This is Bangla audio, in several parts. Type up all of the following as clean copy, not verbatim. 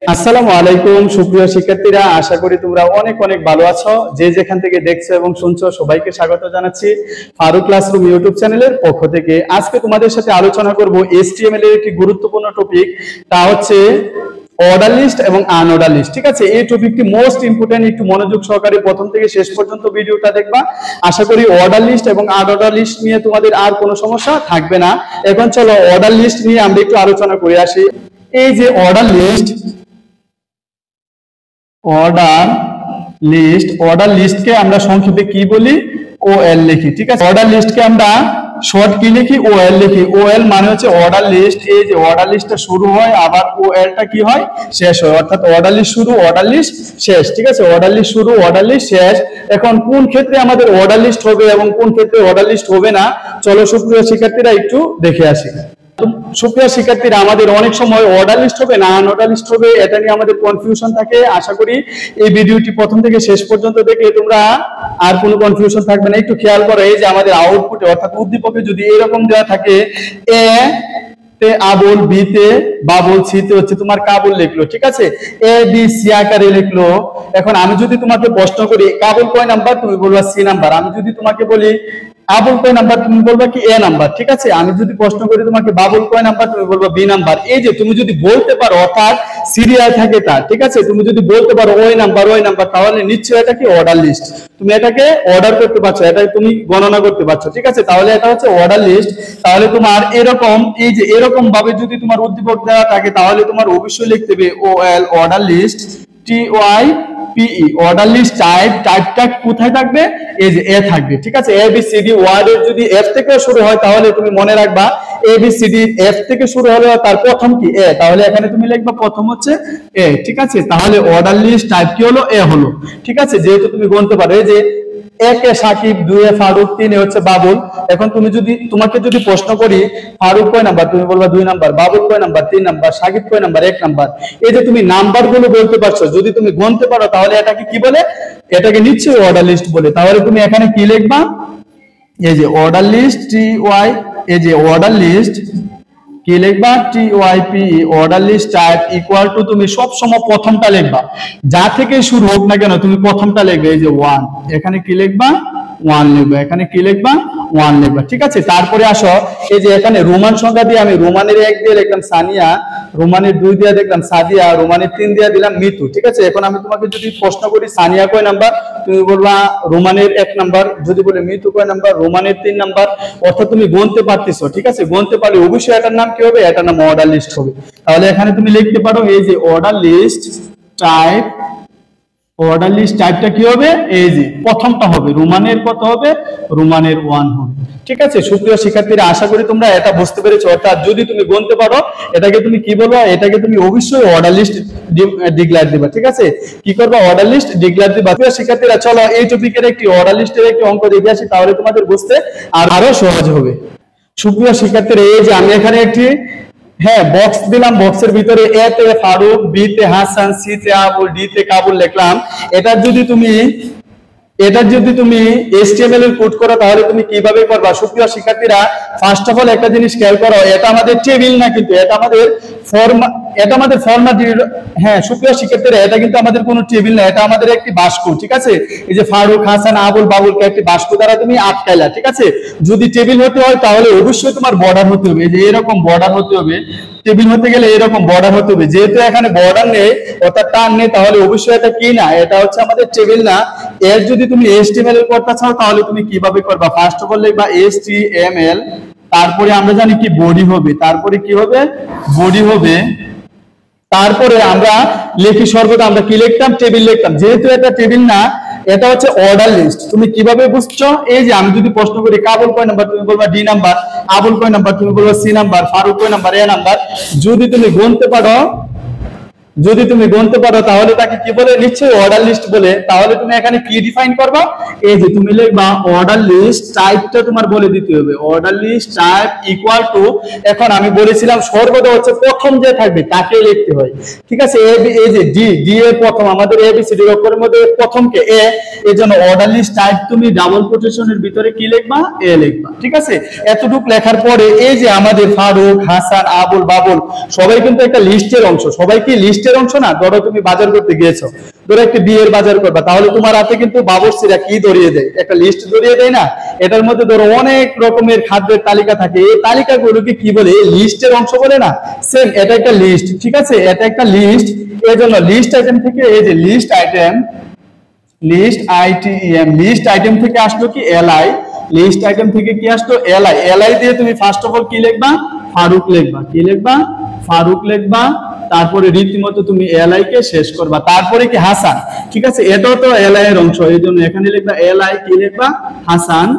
আসসালামু আলাইকুম সুপ্রিয় শিক্ষার্থীরা, আশা করি তোমরা অনেক অনেক ভালো আছো। যে যেখান থেকে দেখছো এবং শুনছো সবাইকে স্বাগত জানাচ্ছি ফারুক ক্লাসরুম ইউটিউব চ্যানেলের পক্ষ থেকে। আজকে তোমাদের সাথে আলোচনা করব HTML এর একটি গুরুত্বপূর্ণ টপিক, তা হচ্ছে অর্ডার লিস্ট এবং আনঅর্ডার লিস্ট। ঠিক আছে, এই টপিকটি মোস্ট ইম্পর্টেন্ট, একটু মনোযোগ সহকারে প্রথম থেকে শেষ পর্যন্ত ভিডিওটা দেখবা। আশা করি অর্ডার লিস্ট এবং আনঅর্ডার লিস্ট নিয়ে তোমাদের আর কোনো সমস্যা থাকবে না। এখন চলো অর্ডার লিস্ট নিয়ে আমরা একটু আলোচনা করে আসি। এই যে অর্ডার লিস্টকে আমরা সংক্ষেপে কি বলি? OL লিখি। ঠিক আছে, অর্ডার লিস্টকে আমরা শর্ট কি লিখি? OL লিখি। OL মানে হচ্ছে অর্ডার লিস্ট। এই যে অর্ডার লিস্টটা শুরু হয়, আবার OLটা কি হয়? শেষ হয়। অর্থাৎ অর্ডার লিস্ট শুরু, অর্ডার লিস্ট শেষ। ঠিক আছে, অর্ডার লিস্ট শুরু, অর্ডার লিস্ট শেষ। এখন কোন ক্ষেত্রে আমাদের অর্ডার লিস্ট হবে এবং কোন ক্ষেত্রে অর্ডার লিস্ট হবে না, চলো সুপ্রিয় শিক্ষার্থীরা একটু দেখে আসি। সুপ্রিয় শিক্ষার্থীরা, আমাদের অনেক সময় অর্ডার লিস্ট হবে না আনঅর্ডার লিস্ট হবে, এটা নিয়ে আমাদের কনফিউশন থাকে। আশা করি এই ভিডিওটি প্রথম থেকে শেষ পর্যন্ত দেখলে তোমরা আর কোনো কনফিউশন থাকবে না। একটু খেয়াল করো, এই যে আমাদের আউটপুটে অর্থাৎ উদ্দীপকে যদি এরকম দেওয়া থাকে, এ তে আবুল, বি তে বাবুল, সি তে হচ্ছে তোমার কাবুল লিখলো। ঠিক আছে, এ বি সি আকারে লিখলো। এখন আমি যদি তোমাকে প্রশ্ন করি কাবুল কয় নাম্বার, তুমি বলবা সি নাম্বার। আমি যদি তোমাকে বলি আবুল কয় নাম্বার, তুমি বলবা কি এ নাম্বার। ঠিক আছে, আমি যদি প্রশ্ন করি তোমাকে বাবুল কয় নাম্বার, তুমি বলবা বি নাম্বার। এই যে তুমি যদি বলতে পারো, অর্থাৎ সিরিয়াল থাকে তার, ঠিক আছে, তুমি যদি বলতে পারো ওই নাম্বার, তাহলে নিশ্চয়ই এটা কি অর্ডার লিস্ট। তুমি এটাকে অর্ডার করতে পারছো, এটা তুমি গণনা করতে পারছো। ঠিক আছে, তাহলে এটা হচ্ছে অর্ডার লিস্ট। তাহলে তোমার এরকম, এই যে এরকম ভাবে যদি তোমার উদ্দীপক দেওয়া থাকে, তাহলে তোমার অবশ্যই লিখতে হবে OL order list, TYPE order list. টাইপটা কোথায় থাকবে? এই যে এ থাকবে। ঠিক আছে, ABCD ওয়ার্ডের যদি F থেকে শুরু হয়, তাহলে তুমি মনে রাখবা ABCD F থেকে শুরু হলে তার প্রথম কি? এ। তাহলে এখানে তুমি লিখবা প্রথম হচ্ছে এ। ঠিক আছে, তাহলে অর্ডার লিস্ট টাইপ কি হলো? এ হলো। ঠিক আছে, যেহেতু তুমি গুনতে পারো, এই যে একে সাকিব, দুয়ে ফারুক, তিনে হচ্ছে বাবুল। এখন তোমাকে যদি প্রশ্ন করি ফারুক কয় নাম্বার, তুমি বলবা 2 নাম্বার, বাবুল কয় নাম্বার, 3 নাম্বার, সাকিব কয় নাম্বার, 1 নাম্বার। এই যে তুমি নাম্বার গুলো বলতে পারছো, যদি তুমি গুনতে পারো, তাহলে এটাকে কি বলে? এটাকে নিশ্চয়ই অর্ডার লিস্ট বলে। তাহলে তুমি এখানে কি লিখবা? এই যে অর্ডার লিস্ট TY, এই যে অর্ডার লিস্ট কি লিখবা? TYPE order list type equal to, তুমি সব সময় প্রথমটা লিখবা, যা থেকে শুরু হোক না কেন তুমি প্রথমটা লিখবে। এই যে 1, এখানে কি লিখবা? 1 লিখবা। এখানে কি লিখবা? 1 লিখবা। ঠিক আছে, তারপরে আসো, এই যে এখানে রোমান সংখ্যা দিয়ে আমি রোমানের 1 দিয়ে লিখলাম সানিয়া, রোমানের 2 দিয়ে দেখলাম সাদিয়া, রোমানের 3 দিয়ে দিলাম মিতু। ঠিক আছে, এখন আমি তোমাকে যদি প্রশ্ন করি সানিয়া কয় নাম্বার, তুমি বলবা রোমানের 1 নাম্বার। যদি বলে মিতু কয় নাম্বার, রোমানের 3 নাম্বার। অর্থাৎ তুমি গুনতে পারতেছো। ঠিক আছে, গুনতে পারলে অবশ্যই এটার নাম কি হবে? এটার নাম অর্ডার লিস্ট হবে। তাহলে এখানে তুমি লিখতে পারো, এই যে order list type, order list টাইপটা কি হবে? এই যে প্রথমটা হবে রোমানের কত হবে? রোমানের 1 হবে। ঠিক আছে সুপ্রিয় শিক্ষার্থীরা, আশা করি তোমরা এটা বুঝতে পেরেছো। অর্থাৎ যদি তুমি গুনতে পারো, এটাকে তুমি কি বলবো? এটাকে তুমি অবশ্যই অর্ডার লিস্ট ডিক্লেয়ার দিবা। ঠিক আছে, কি করবা? অর্ডার লিস্ট ডিক্লেয়ার দিবা। প্রিয় শিক্ষার্থীরা, চলো এই টপিকের একটি অর্ডার লিস্টের একটি অঙ্ক দেখে আসি, তাহলে তোমাদের বুঝতে আরো সহজ হবে। সুপ্রিয় শিক্ষার্থীরা, এই যে আমি এখানে একটি বক্স দিলাম, বক্সের ভিতরে এ তে ফারুক, বি তে হাসান, সি তে আবুল, ডি তে কাবুল লিখলাম। এটার যদি তুমি HTML এর কোড করো, তাহলে তুমি কিভাবে করবা? সুপ্রিয় শিক্ষার্থীরা, ফার্স্ট অফ অল একটা জিনিস খেয়াল করো, এটা আমাদের টেবিল না, কিন্তু এটা আমাদের ফরম্যাট। সুপ্রিয় শিক্ষার্থীরা, এটা কিন্তু আমাদের কোনো টেবিল না, এটা আমাদের একটি বাক্স। ঠিক আছে, এই যে ফারুক, হাসান, আবুল, বাবুলকে একটি বাক্স দ্বারা তুমি আটকাইলা। ঠিক আছে, যদি টেবিল হতে হয়, তাহলে অবশ্যই তোমার বর্ডার হতে হবে। এই যে এরকম বর্ডার হতে হবে। টেবিল হতে গেলে এরকম বর্ডার হতে হবে। যেহেতু এখানে বর্ডার নেই, অর্থাৎ টান নেই, তাহলে অবশ্যই এটা কি না? এটা হচ্ছে আমাদের টেবিল না। এর যদি তুমি HTML করতে চাও, তাহলে তুমি কিভাবে করবা? ফার্স্ট অফ অল লিখবা HTML, তারপরে আমরা জানি কি বডি হবে, তারপরে কি হবে? বডি হবে। তারপরে আমরা লিখি সর্বদা আমরা কি লিখতাম? টেবিল লিখতাম। যেহেতু এটা টেবিল না, এটা হচ্ছে অর্ডার লিস্ট। তুমি কিভাবে বুঝছো? এই যে আমি যদি প্রশ্ন করি কাবুল কয় নাম্বার, তুমি বলবা ডি নাম্বার, আবুল কয় নাম্বার, তুমি বলবা সি নাম্বার, ফারুক কয় নাম্বার, এ নাম্বার। যদি তুমি গুনতে পারো, তাহলে তাকে কি বলে? নিশ্চয়ই অর্ডার লিস্ট বলে। তাহলে তুমি এখানে কি ডিফাইন করবা? এই যে তুমি লিখবা অর্ডার লিস্ট টাইপটা তোমার বলে দিতে হবে। Order list type equal to, এখন আমি বলেছিলাম সর্বদা হচ্ছে প্রথম যে থাকবে তাকে লিখতে হয়। ঠিক আছে, এই যে ডি এর প্রথম, আমাদের ABCD এর অক্ষরের মধ্যে প্রথমকে এ, এজন্য অর্ডার লিস্ট টাইপ তুমি ডাবল কোটেশনের ভিতরে কি লিখবা? এ লিখবা। ঠিক আছে, এতটুকু লেখার পরে এই যে আমাদের ফারুক, হাসান, আবুল, বাবুল সবাই কিন্তু একটা লিস্টের অংশ। সবাই কি লিস্টের লিস্টের অংশ না। ধরো তুমি বাজার করতে গিয়েছো, ধরো একটা বিয়ের বাজার করবা, তাহলে তোমার হাতে কিন্তু বাবুর্চিরা কি ধরিয়ে দেয়, একটা লিস্ট ধরিয়ে দেয় না। এটার মধ্যে ধরো অনেক রকমের খাদ্যের তালিকা থাকে, এই তালিকাগুলোকে কি বলে, এই লিস্টের অংশ বলে না। সেম এটা একটা লিস্ট, ঠিক আছে, এটা একটা লিস্ট। এই জন্য লিস্ট আইটেম থেকে এই যে list item, list item, list item থেকে আসলো কি এলআই, লিস্ট আইটেম থেকে কি আসলো এলআই। এলআই দিয়ে তুমি ফার্স্ট অফ অল কি লিখবা, ফারুক লিখবা, কি লিখবা, ফারুক লিখবা। তারপরে রীতিমতো তুমি এলআই কে শেষ করবা, তারপরে কি হাসান, ঠিক আছে, এটাও তো এলআই এর অংশ, এই জন্য এখানে লিখবা এলআই, কি লিখবা, হাসান।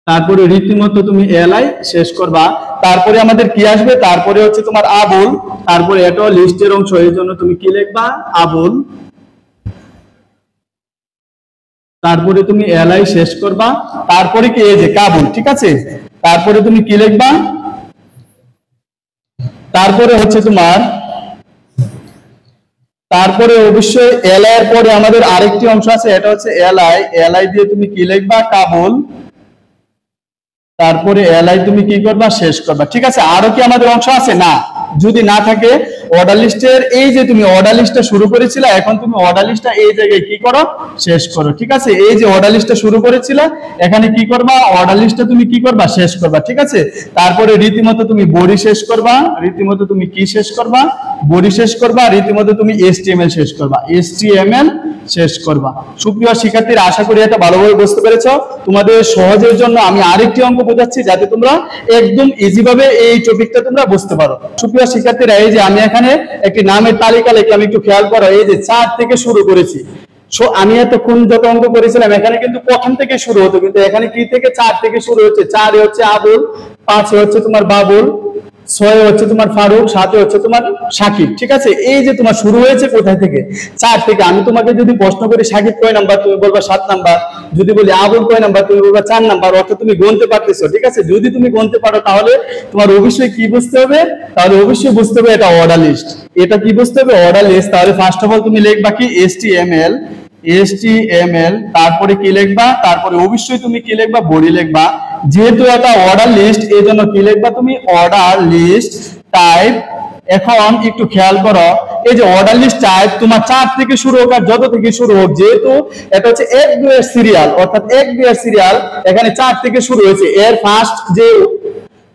তারপরে রীতিমতো তুমি এলআই শেষ করবা। তারপরে আমাদের কি আসবে, তারপরে হচ্ছে তোমার আবুল, তারপরে এটাও লিস্টের অংশ, এই জন্য তুমি কি লিখবা, আবুল। তারপরে তুমি এলআই শেষ করবা। তারপরে কি এই যে কাবুল, ঠিক আছে, তারপরে তুমি কি লিখবা, তারপরে হচ্ছে তোমার, তারপরে অবশ্যই এলআই এর পরে আমাদের আরেকটি অংশ আছে, এটা হচ্ছে এলআই। এলআই দিয়ে তুমি কি লিখবা, কাবুল। তারপরে এলআই তুমি কি করবা, শেষ করবা, ঠিক আছে। আরো কি আমাদের অংশ আছে? না। যদি না থাকে অর্ডার লিস্টের এই যে তুমি অর্ডার লিস্টটা শুরু করেছিলে, এখন তুমি অর্ডার লিস্টটা এই জায়গায় কি করো, শেষ করো, ঠিক আছে। এই যে অর্ডার লিস্টটা শুরু করেছিলে, এখানে কি করবা, অর্ডার লিস্টটা তুমি কি করবা, শেষ করবা, ঠিক আছে। তারপরে রীতিমতো তুমি বডি শেষ করবা, রীতিমতো তুমি কি শেষ করবা, বডি শেষ করবা, রীতিমতো তুমি এসটিএমএল শেষ করবা, এসটিএমএল শেষ করবা। সুপ্রিয় শিক্ষার্থীরা, আশা করি এটা ভালোভাবে বুঝতে পেরেছো। তোমাদের সহজের জন্য আমি আরেকটি অঙ্ক বোঝাচ্ছি, যাতে তোমরা একদম ইজি ভাবে এই টপিকটা তোমরা বুঝতে পারো। সুপ্রিয় শিক্ষার্থীরা, এই যে আমি এখানে একটি নামের তালিকা লিখলাম, একটু খেয়াল করো, এই যে 4 থেকে শুরু করেছি। আমি এতক্ষণ যত অঙ্ক করেছিলাম এখানে কিন্তু প্রথম থেকে শুরু হতো, কিন্তু এখানে কি থেকে 4 থেকে শুরু হচ্ছে। 4 এ হচ্ছে আবুল, 5 এ হচ্ছে তোমার বাবুল, 6 এ হচ্ছে তোমার ফারুক, 7 এ হচ্ছে তোমার সাকিব, ঠিক আছে। এই যে তোমার শুরু হয়েছে কোথায় থেকে, 4 থেকে। আমি তোমাকে যদি প্রশ্ন করি সাকিব কয় নাম্বার, তুমি বলবা 7 নাম্বার। যদি বলি আবুল কয় নাম্বার, তুমি বলবা 4 নাম্বার। অর্থাৎ তুমি গুনতে পারতেছো, ঠিক আছে। যদি তুমি গুনতে পারো তাহলে তোমার অবশ্যই কি বুঝতে হবে, তাহলে অবশ্যই বুঝতে হবে এটা অর্ডার লিস্ট। এটা কি বুঝতে হবে, অর্ডার লিস্ট। তাহলে ফার্স্ট অফ অল তুমি লিখবা কি, এসটিএমএল, এসটিএমএল। তারপরে কি লিখবা, তারপরে অবশ্যই তুমি কি লিখবা, বডি লিখবা। যেহেতু এটা অর্ডার লিস্ট, এই জন্য কি লিখবা তুমি, অর্ডার লিস্ট টাইপ। এখন একটু খেয়াল করো, এই যে অর্ডার লিস্ট টাইপ তোমার 4 থেকে শুরু হোক আর যত থেকে শুরু হোক, যেহেতু এটা হচ্ছে 1-2 এর সিরিয়াল, অর্থাৎ 1-2 এর সিরিয়াল, এখানে 4 থেকে শুরু হয়েছে। এর ফার্স্ট যে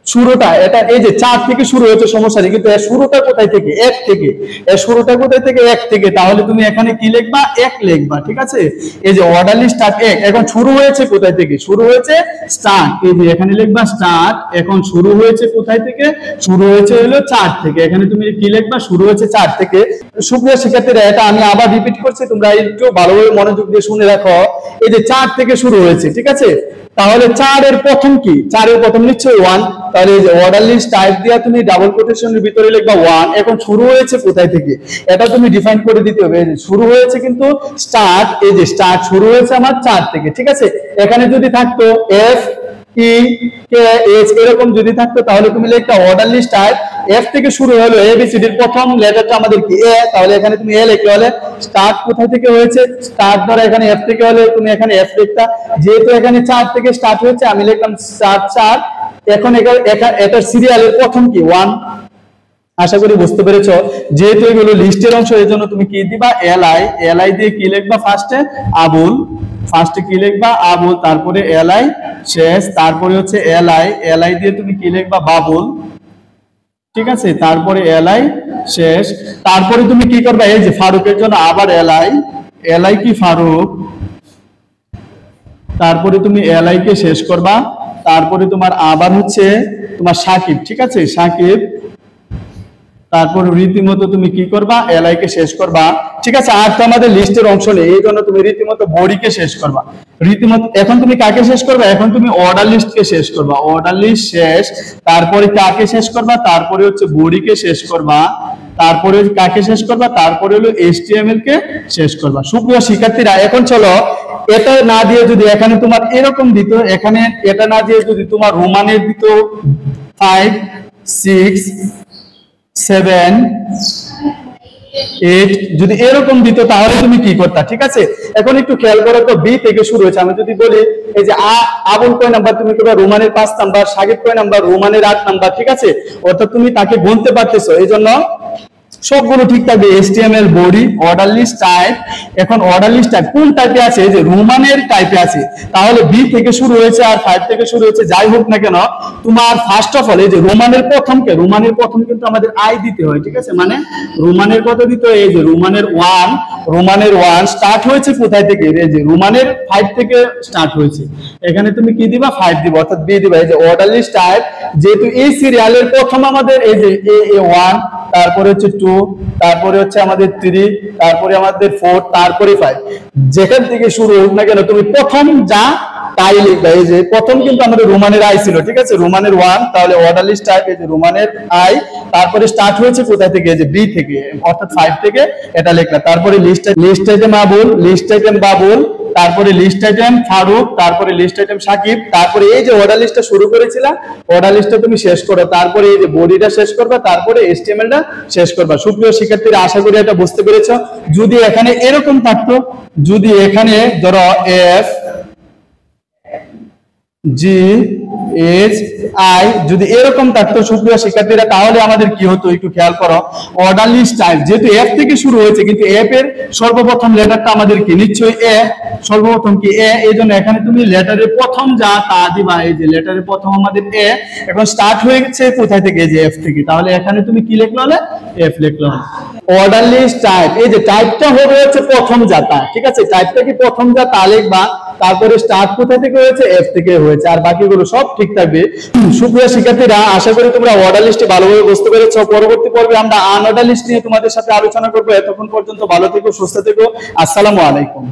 শুরুটা, এটা এই যে 4 থেকে শুরু হয়েছে, সমস্যা নেই, কিন্তু এর শুরুটা কোথায় থেকে, 1 থেকে। এর শুরুটা কোথায় থেকে, 1 থেকে। তাহলে তুমি এখানে কি লিখবা, 1 লিখবা, ঠিক আছে। এই যে অর্ডার লিস্ট স্টার্ট 1, এখন শুরু হয়েছে কোথায় থেকে, শুরু হয়েছে স্টার্ট, এই যে এখানে লিখবা স্টার্ট। এখন শুরু হয়েছে কোথায় থেকে, শুরু হয়েছে হলো 4 থেকে, এখানে তুমি কি লিখবা, শুরু হয়েছে 4 থেকে। সুপ্রিয় শিক্ষার্থীরা, এটা আমি আবার রিপিট করছি, তোমরা একটু ভালোভাবে মনোযোগ দিয়ে শুনে রাখো। এই যে 4 থেকে শুরু হয়েছে, ঠিক আছে। তাহলে 4 এর প্রথম কি, 4 এর প্রথম নিশ্চয়ই 1। তাহলে এই যে অর্ডার লিস্ট টাইপ দিয়া তুমি ডাবল কোটেশনের ভিতরে লিখবা 1। এখন শুরু হয়েছে কোথায় থেকে, এটা তুমি ডিফাইন করে দিতে হবে। শুরু হয়েছে কিন্তু স্টার্ট, এই যে স্টার্ট শুরু হয়েছে আমার 4 থেকে, ঠিক আছে। এখানে যদি থাকতো এফ ই কে এইচ এরকম যদি থাকতো, তাহলে তুমি লিখতা অর্ডার লিস্ট টাইপ এফ থেকে শুরু হলো, এবিসিডির প্রথম লেটারটা আমাদের কি এ, তাহলে এখানে তুমি এ লিখলে। হলে স্টার্ট কোথায় থেকে হয়েছে, স্টার্ট ধরো এখানে এফ থেকে হলে তুমি এখানে এফ লিখতা। যেহেতু এখানে 4 থেকে স্টার্ট হয়েছে, আমি লিখলাম স্টার্ট 4। এখন এটা সিরিয়ালের প্রথম কি 1। আশা করি বুঝতে পেরেছো। যেহেতু এগুলো লিস্টের অংশ, এই জন্য তুমি কি দিবা, এলআই। এলআই দিয়ে কি লিখবা, ফার্স্টে আবুল, ফার্স্টে কি লিখবা, আবুল। তারপরে এলআই শেষ, তারপরে হচ্ছে এলআই। এলআই দিয়ে তুমি কি লিখবা, বাবুল, ঠিক আছে। তারপরে এলআই শেষ, তারপরে তুমি কি করবা, এই যে ফারুকের জন্য আবার এলআই। এলআই কি ফারুক, তারপরে তুমি এলআই কে শেষ করবা। তারপরে তোমার আবার হচ্ছে তোমার সাকিব, ঠিক আছে, সাকিব। তারপর রীতিমতো তুমি কি করবা, এলআই কে শেষ করবা, ঠিক আছে। আর তো আমাদের লিস্টের অংশ নেই, এই জন্য তুমি রীতিমতো বডি কে শেষ করবা, রীতিমতো। এখন তুমি কাকে শেষ করবা, এখন তুমি অর্ডার লিস্ট কে শেষ করবা, অর্ডার লিস্ট শেষ। তারপরে কাকে শেষ করবা, তারপরে হচ্ছে বডি কে শেষ করবা, তারপরে কাকে শেষ করবা, তারপরে হলো এসটিএমএল কে শেষ করবা। সুপ্রিয় শিক্ষার্থীরা, এখন চলো, এটা না দিয়ে যদি এখানে তোমার এরকম দিত, এখানে এটা না দিয়ে যদি তোমার রোমানের দিত 5 6 7 8, যদি এরকম দিত তাহলে তুমি কি করতা, ঠিক আছে। এখন একটু খেয়াল করো তো, বি থেকে শুরু হয়েছে। আমি যদি বলি এই যে আবুল কয় নাম্বার, তুমি করবা রোমানের 5 নাম্বার, সাকিব কয় নাম্বার, রোমানের 8 নাম্বার, ঠিক আছে। অর্থাৎ তুমি তাকে গুনতে পারতেছো, এই জন্য সবগুলো ঠিক থাকবে। HTML body, order list type. এখন অর্ডার লিস্ট টাইপ কোন টাইপে আছে, যে রোমানের টাইপে আছে। তাহলে বি থেকে শুরু হয়েছে আর 5 থেকে শুরু হয়েছে, যাই হোক না কেন তোমার ফার্স্ট অফ অল এই যে রোমানের প্রথম কিন্তু আমাদের আই দিতে হয়, ঠিক আছে। মানে রোমানের কত দিতে হয়, এই যে রোমানের 1 স্টার্ট হয়েছে কোথায় থেকে, এই যে রোমানের 5 থেকে স্টার্ট হয়েছে, এখানে তুমি কি দিবা 5 দিবা, অর্থাৎ বি দিবা। এই যে অর্ডার লিস্ট টাইপ, যেহেতু এই সিরিয়ালের প্রথম আমাদের এই যে A1, তারপরে হচ্ছে 2, তারপরে হচ্ছে আমাদের 3, তারপরে আমাদের 4, তারপরে 5, যেখান থেকে শুরু হোক না কেন তুমি প্রথম যা তাই লিখবা। এই যে প্রথম কিন্তু আমাদের রোমানের আই ছিল, ঠিক আছে, রোমানের 1, তাহলে অর্ডার লিস্ট টাইপ এই যে রোমানের আই, তারপরে স্টার্ট হয়েছে কোথায় থেকে, এই যে বি থেকে, অর্থাৎ 5 থেকে এটা লিখলা। তারপরে লিস্ট আইটেম বাবুল, তারপরে লিস্ট আইটেম ফারুক, তারপরে লিস্ট আইটেম সাকিব, তারপরে এই যে অর্ডার লিস্টটা শুরু করেছিলা, অর্ডার লিস্টটা তুমি শেষ করো, তারপরে এই যে বডিটা শেষ করবা, তারপরে HTML-টা শেষ করবা। সুপ্রিয় শিক্ষার্থীরা, আশা করি এটা বুঝতে পেরেছো। যদি এখানে এরকম থাকতো, যদি এখানে ধরো এফ জি এইচ আই যদি এরকম থাকতো সুপ্রিয় শিক্ষার্থীরা, তাহলে আমাদের কি হতো একটু খেয়াল করো। অর্ডার লিস্ট টাইপ যেহেতু এফ থেকে শুরু হয়েছে, কিন্তু এফ এর সর্বপ্রথম লেটারটা আমাদের কি, নিশ্চয়ই এ, সর্বপ্রথম কি এ, এই জন্য এখানে তুমি লেটারের প্রথম যা তা দিবা। এই যে লেটারের প্রথম আমাদের এ, এখন স্টার্ট হয়ে গেছে কোথায় থেকে, যে এফ থেকে, তাহলে এখানে তুমি কি লিখলো, এফ লিখলো। অর্ডার লিস্ট টাইপ, এই যে টাইপটা হবে হচ্ছে প্রথম জাতা, ঠিক আছে, টাইপটা কি প্রথম যা তা লিখবা, তারপরে স্টার্ট কোথা থেকে হয়েছে, এফ থেকে হয়েছে, আর বাকিগুলো সব ঠিক থাকবে। সুপ্রিয় শিক্ষার্থীরা, আশা করি তোমরা অর্ডার লিস্টে ভালোভাবে বুঝতে পেরেছো। পরবর্তী পর্বে আমরা আনঅর্ডার লিস্ট নিয়ে তোমাদের সাথে আলোচনা করবো। এতক্ষণ পর্যন্ত ভালো থেকো, সুস্থ থেকো, আসসালামু আলাইকুম।